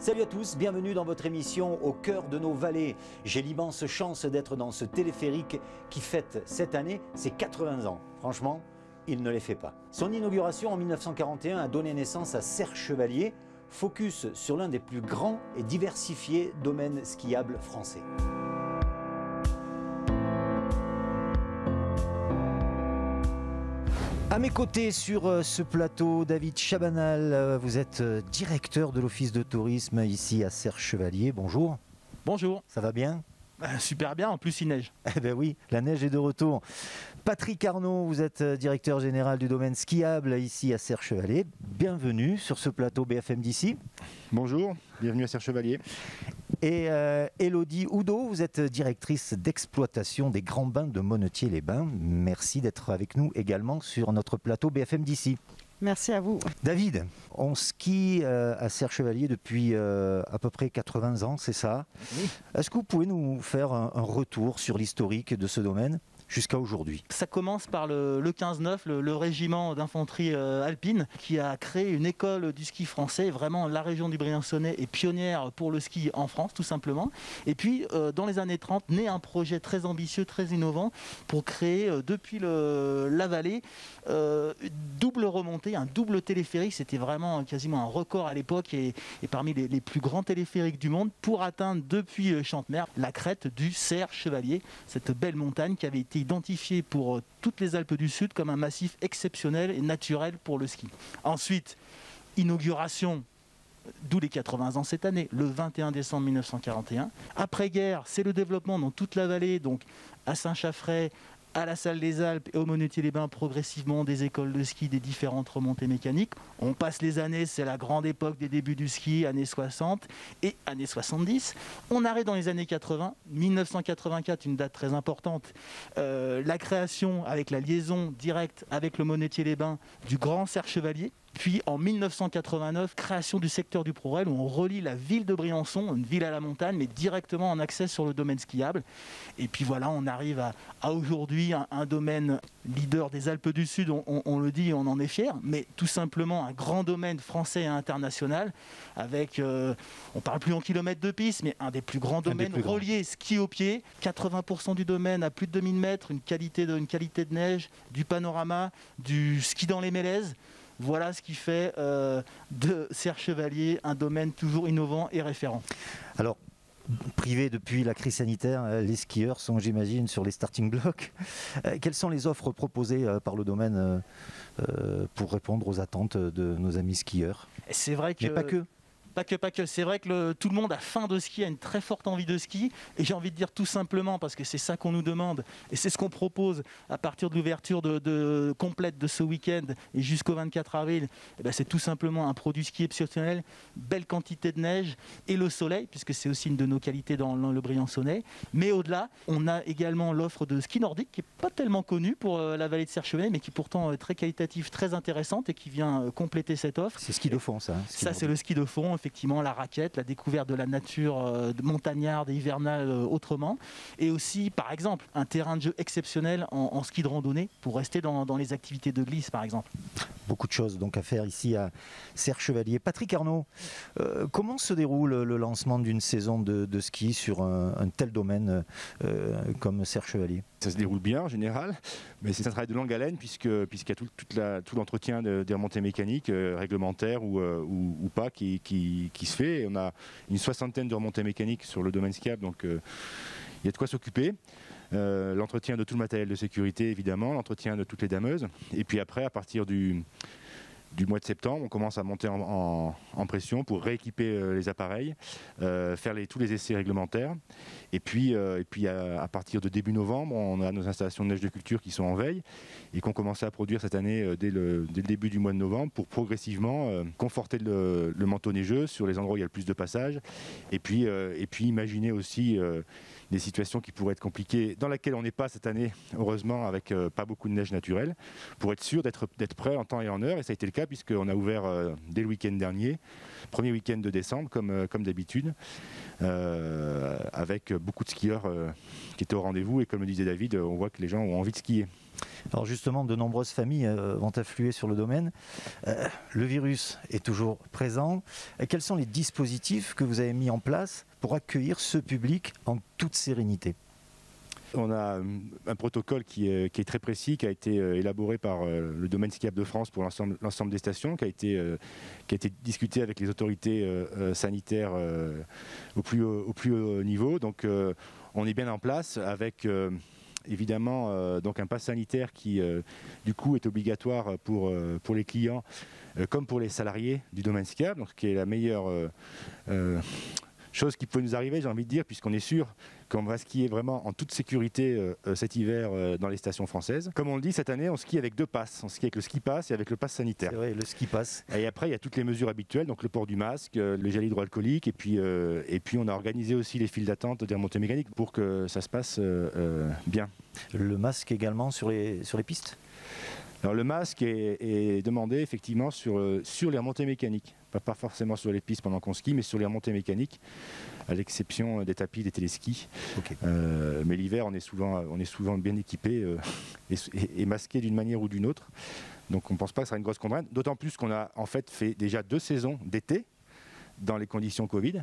Salut à tous, bienvenue dans votre émission Au cœur de nos vallées. J'ai l'immense chance d'être dans ce téléphérique qui fête cette année ses 80 ans. Franchement, il ne les fait pas. Son inauguration en 1941 a donné naissance à Serre Chevalier, focus sur l'un des plus grands et diversifiés domaines skiables français. À mes côtés sur ce plateau, David Chabanal, vous êtes directeur de l'office de tourisme ici à Serre Chevalier. Bonjour. Bonjour. Ça va bien ? Super bien, en plus il neige. Eh bien oui, la neige est de retour. Patrick Arnaud, vous êtes directeur général du domaine skiable ici à Serre Chevalier. Bienvenue sur ce plateau BFM d'ici. Bonjour, bienvenue à Serre Chevalier. Et Élodie Oudot, vous êtes directrice d'exploitation des grands bains de Monnetier-les-Bains. Merci d'être avec nous également sur notre plateau BFM d'ici. Merci à vous. David, on skie à Serre Chevalier depuis à peu près 80 ans, c'est ça ? Oui. Est-ce que vous pouvez nous faire un retour sur l'historique de ce domaine jusqu'à aujourd'hui ? Ça commence par le 15-9, le régiment d'infanterie alpine, qui a créé une école du ski français. Vraiment, la région du Briançonnais est pionnière pour le ski en France, tout simplement. Et puis, dans les années 30, naît un projet très ambitieux, très innovant, pour créer, depuis la vallée, double remontée, un double téléphérique. C'était vraiment quasiment un record à l'époque et parmi les plus grands téléphériques du monde, pour atteindre depuis Chantemer la crête du Serre Chevalier, cette belle montagne qui avait été identifiée pour toutes les Alpes du Sud comme un massif exceptionnel et naturel pour le ski. Ensuite, inauguration, d'où les 80 ans cette année, le 21 décembre 1941. Après-guerre, c'est le développement dans toute la vallée, donc à Saint-Chaffray, à la Salle des Alpes et au Monnetier-les-Bains, progressivement des écoles de ski, des différentes remontées mécaniques. On passe les années, c'est la grande époque des débuts du ski, années 60 et années 70. On arrive dans les années 80, 1984, une date très importante. La création avec la liaison directe avec le Monnetier-les-Bains du Grand Serre Chevalier. Puis en 1989, création du secteur du ProRail où on relie la ville de Briançon, une ville à la montagne, mais directement en accès sur le domaine skiable. Et puis voilà, on arrive à aujourd'hui un domaine leader des Alpes du Sud, on le dit, on en est fier, mais tout simplement un grand domaine français et international avec, on parle plus en kilomètres de piste, mais un des plus grands domaines reliés ski au pied, 80% du domaine à plus de 2000 mètres, une qualité de neige, du panorama, du ski dans les mélèzes. Voilà ce qui fait de Serre Chevalier un domaine toujours innovant et référent. Alors, privé depuis la crise sanitaire, les skieurs sont, j'imagine, sur les starting blocks. Quelles sont les offres proposées par le domaine pour répondre aux attentes de nos amis skieurs ? Et c'est vrai que... Mais pas que. Pas que. C'est vrai que tout le monde a faim de ski, a une très forte envie de ski. Et j'ai envie de dire tout simplement, parce que c'est ça qu'on nous demande, et c'est ce qu'on propose à partir de l'ouverture complète de ce week-end et jusqu'au 24 avril, c'est tout simplement un produit ski exceptionnel, belle quantité de neige et le soleil, puisque c'est aussi une de nos qualités dans le Briançonnais. Mais au-delà, on a également l'offre de ski nordique, qui n'est pas tellement connue pour la vallée de Serre Chevalier, mais qui pourtant est très qualitative, très intéressante et qui vient compléter cette offre. C'est ski de fond, ça. Ça, c'est le ski de fond. Effectivement, la raquette, la découverte de la nature montagnarde et hivernale autrement. Et aussi, par exemple, un terrain de jeu exceptionnel en ski de randonnée pour rester dans les activités de glisse, par exemple. Beaucoup de choses donc à faire ici à Serre Chevalier. Patrick Arnaud, comment se déroule le lancement d'une saison de ski sur un tel domaine comme Serre Chevalier ? Ça se déroule bien en général, mais c'est un travail de longue haleine puisqu'il y a tout l'entretien des remontées mécaniques, réglementaires ou pas, qui se fait. Et on a une 60aine de remontées mécaniques sur le domaine skiable, donc il y a de quoi s'occuper. L'entretien de tout le matériel de sécurité, évidemment, l'entretien de toutes les dameuses. Et puis après, à partir du mois de septembre, on commence à monter en pression pour rééquiper les appareils, faire tous les essais réglementaires. Et puis à partir de début novembre, on a nos installations de neige de culture qui sont en veille et qu'on commençait à produire cette année dès le début du mois de novembre pour progressivement conforter le manteau neigeux sur les endroits où il y a le plus de passages. Et puis imaginer aussi des situations qui pourraient être compliquées, dans lesquelles on n'est pas cette année, heureusement, avec pas beaucoup de neige naturelle, pour être sûr d'être prêt en temps et en heure. Et ça a été le cas puisqu'on a ouvert dès le week-end dernier, premier week-end de décembre, comme d'habitude, avec beaucoup de skieurs qui étaient au rendez-vous. Et comme le disait David, on voit que les gens ont envie de skier. Alors justement, de nombreuses familles vont affluer sur le domaine. Le virus est toujours présent. Quels sont les dispositifs que vous avez mis en place pour accueillir ce public en toute sérénité ? On a un protocole qui est très précis, qui a été élaboré par le domaine skiable de France pour l'ensemble des stations, qui a été discuté avec les autorités sanitaires au plus haut niveau. Donc on est bien en place avec évidemment donc un pass sanitaire qui du coup est obligatoire pour les clients comme pour les salariés du domaine skiable, donc qui est la meilleure chose qui peut nous arriver, j'ai envie de dire, puisqu'on est sûr qu'on va skier vraiment en toute sécurité cet hiver dans les stations françaises. Comme on le dit, cette année, on skie avec 2 passes. On skie avec le ski pass et avec le pass sanitaire. C'est vrai, le ski pass. Et après, il y a toutes les mesures habituelles, donc le port du masque, le gel hydroalcoolique, et puis on a organisé aussi les files d'attente des remontées mécaniques pour que ça se passe bien. Le masque également sur les pistes ? Alors le masque est demandé effectivement sur les remontées mécaniques, pas forcément sur les pistes pendant qu'on skie, mais sur les remontées mécaniques, à l'exception des tapis, des téléskis. Okay. Mais l'hiver, on est souvent bien équipé et masqué d'une manière ou d'une autre. Donc on ne pense pas que ce sera une grosse contrainte, d'autant plus qu'on a en fait déjà 2 saisons d'été dans les conditions Covid.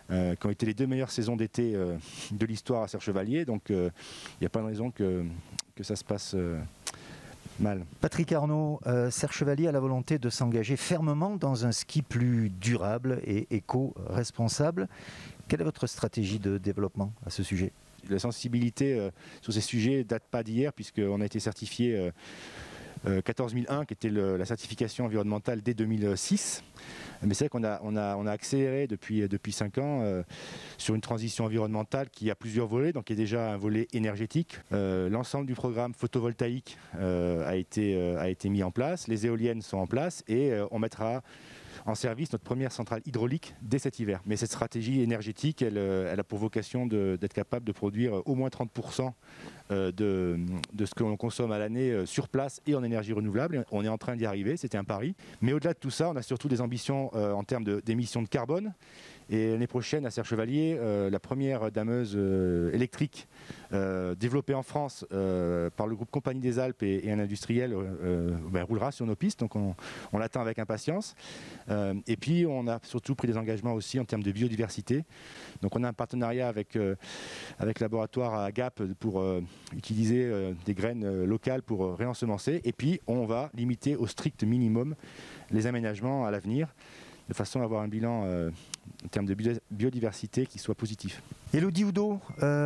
Qui ont été les 2 meilleures saisons d'été de l'histoire à Serre-Chevalier. Donc il n'y a pas de raison que ça se passe mal. Patrick Arnaud, Serre-Chevalier a la volonté de s'engager fermement dans un ski plus durable et éco-responsable. Quelle est votre stratégie de développement à ce sujet ? La sensibilité sur ces sujets ne date pas d'hier, puisqu'on a été certifié 14001, qui était la certification environnementale dès 2006. Mais c'est vrai qu'on a accéléré depuis 5 ans sur une transition environnementale qui a plusieurs volets, donc il y a déjà un volet énergétique. L'ensemble du programme photovoltaïque a été mis en place, les éoliennes sont en place et on mettra en service notre première centrale hydraulique dès cet hiver. Mais cette stratégie énergétique, elle a pour vocation d'être capable de produire au moins 30% de ce que l'on consomme à l'année sur place et en énergie renouvelable. On est en train d'y arriver, c'était un pari. Mais au-delà de tout ça, on a surtout des ambitions en termes d'émissions de carbone. Et l'année prochaine, à Serre-Chevalier, la première dameuse électrique développée en France par le groupe Compagnie des Alpes et un industriel roulera sur nos pistes. Donc on l'attend avec impatience. Et puis on a surtout pris des engagements aussi en termes de biodiversité. Donc on a un partenariat avec laboratoire à Gap pour utiliser des graines locales pour réensemencer. Et puis on va limiter au strict minimum les aménagements à l'avenir, de façon à avoir un bilan en termes de biodiversité qui soit positif. Élodie Oudot,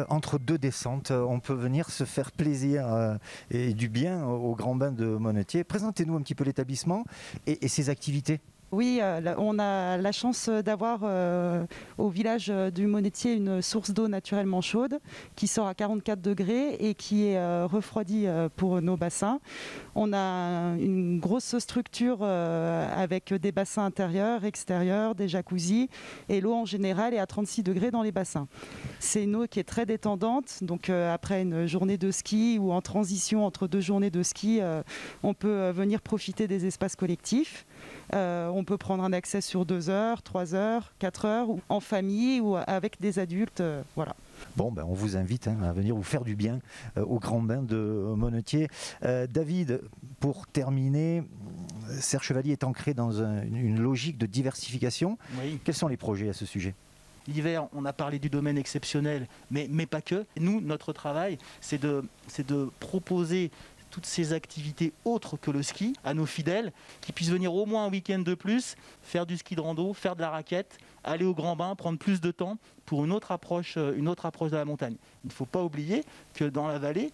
entre 2 descentes, on peut venir se faire plaisir et du bien au Grand Bain de Monnetier. Présentez-nous un petit peu l'établissement et ses activités. Oui, on a la chance d'avoir au village du Monnetier une source d'eau naturellement chaude qui sort à 44 degrés et qui est refroidie pour nos bassins. On a une grosse structure avec des bassins intérieurs, extérieurs, des jacuzzis et l'eau en général est à 36 degrés dans les bassins. C'est une eau qui est très détendante, donc après une journée de ski ou en transition entre 2 journées de ski, on peut venir profiter des espaces collectifs. On peut prendre un accès sur 2 heures, 3 heures, 4 heures, ou en famille ou avec des adultes. Voilà. Bon, on vous invite à venir vous faire du bien au Grand Bain de Monnetier. David, pour terminer, Serre-Chevalier est ancré dans une logique de diversification. Oui. Quels sont les projets à ce sujet ? L'hiver, on a parlé du domaine exceptionnel, mais pas que. Nous, notre travail, c'est de proposer toutes ces activités autres que le ski à nos fidèles qui puissent venir au moins un week-end de plus, faire du ski de rando, faire de la raquette, aller au Grand Bain, prendre plus de temps pour une autre approche de la montagne. Il ne faut pas oublier que dans la vallée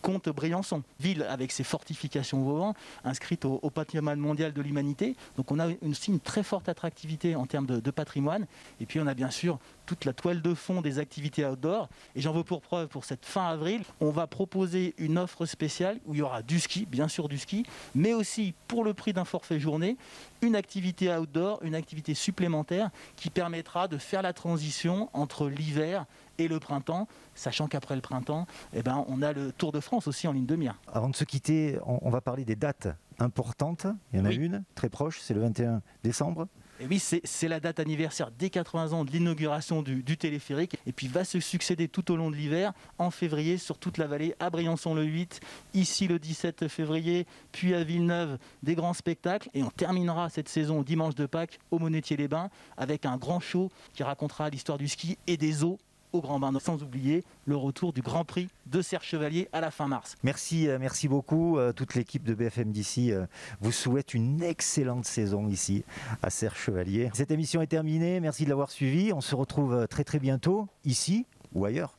compte Briançon, ville avec ses fortifications au vent, inscrite au patrimoine mondial de l'humanité. Donc on a aussi une très forte attractivité en termes de patrimoine. Et puis on a bien sûr toute la toile de fond des activités outdoor. Et j'en veux pour preuve, pour cette fin avril, on va proposer une offre spéciale où il y aura du ski, bien sûr du ski, mais aussi pour le prix d'un forfait journée, une activité outdoor, une activité supplémentaire qui permettra de faire la transition entre l'hiver et le printemps, sachant qu'après le printemps, on a le Tour de France aussi en ligne de mire. Avant de se quitter, on va parler des dates importantes. Il y en a une très proche, c'est le 21 décembre. Et oui, c'est la date anniversaire des 80 ans de l'inauguration du téléphérique. Et puis va se succéder tout au long de l'hiver, en février, sur toute la vallée, à Briançon le 8, ici le 17 février, puis à Villeneuve, des grands spectacles. Et on terminera cette saison dimanche de Pâques au Monétier-les-Bains avec un grand show qui racontera l'histoire du ski et des eaux au Grand Bain, sans oublier le retour du Grand Prix de Serre Chevalier à la fin mars. Merci beaucoup. Toute l'équipe de BFM d'ici vous souhaite une excellente saison ici à Serre Chevalier. Cette émission est terminée. Merci de l'avoir suivie. On se retrouve très bientôt ici ou ailleurs.